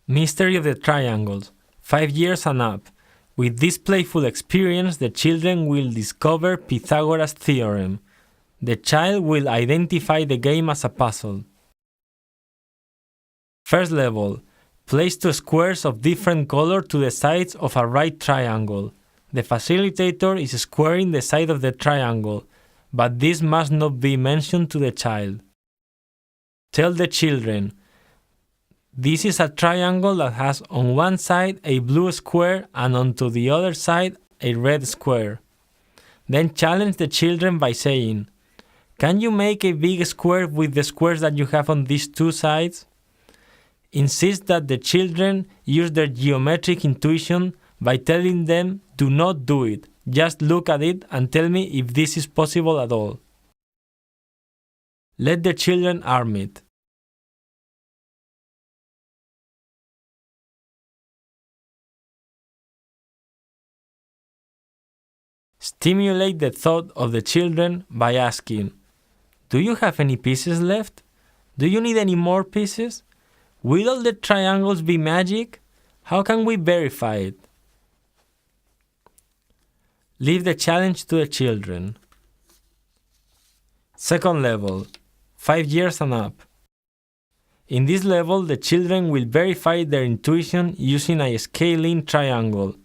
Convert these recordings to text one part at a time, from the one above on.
Mystery of the Triangles, 5 years and up. With this playful experience, the children will discover Pythagoras' theorem. The child will identify the game as a puzzle. First level. Place two squares of different color to the sides of a right triangle. The facilitator is squaring the side of the triangle, but this must not be mentioned to the child. Tell the children, this is a triangle that has on one side a blue square and onto the other side a red square. Then challenge the children by saying, can you make a big square with the squares that you have on these two sides? Insist that the children use their geometric intuition by telling them, do not do it, just look at it and tell me if this is possible at all. Let the children arm it. Stimulate the thought of the children by asking, do you have any pieces left? Do you need any more pieces? Will all the triangles be magic? How can we verify it? Leave the challenge to the children. Second level, 5 years and up. In this level, the children will verify their intuition using a scalene triangle,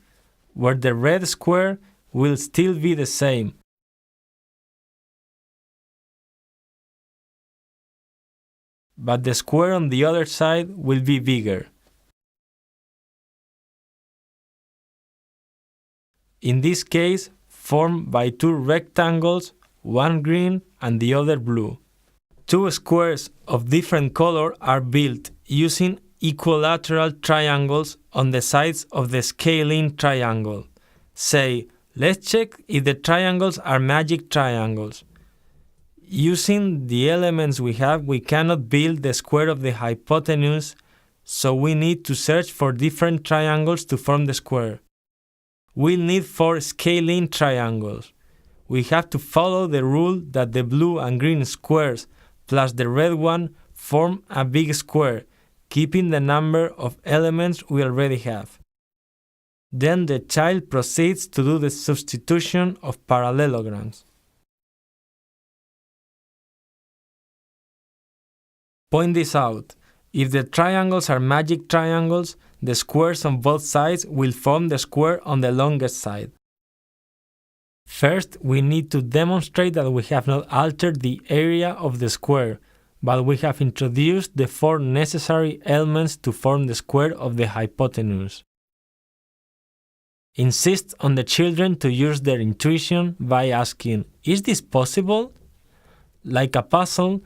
where the red square will still be the same, but the square on the other side will be bigger. In this case, formed by two rectangles, one green and the other blue. Two squares of different color are built using equilateral triangles on the sides of the scalene triangle. Say, let's check if the triangles are magic triangles. Using the elements we have, we cannot build the square of the hypotenuse, so we need to search for different triangles to form the square. We'll need 4 scalene triangles. We have to follow the rule that the blue and green squares plus the red one form a big square, keeping the number of elements we already have. Then the child proceeds to do the substitution of parallelograms. Point this out. If the triangles are magic triangles, the squares on both sides will form the square on the longest side. First, we need to demonstrate that we have not altered the area of the square, but we have introduced the 4 necessary elements to form the square of the hypotenuse. Insist on the children to use their intuition by asking, is this possible? Like a puzzle,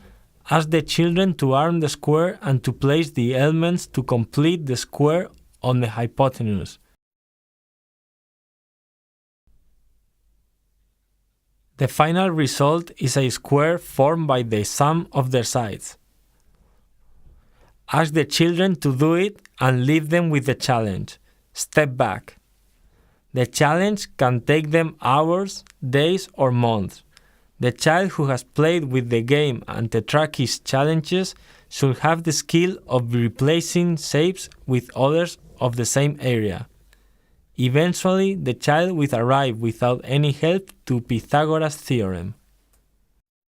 ask the children to arm the square and to place the elements to complete the square on the hypotenuse. The final result is a square formed by the sum of their sides. Ask the children to do it and leave them with the challenge. Step back. The challenge can take them hours, days, or months. The child who has played with the game and to track his challenges should have the skill of replacing shapes with others of the same area. Eventually, the child will arrive without any help to Pythagoras' theorem.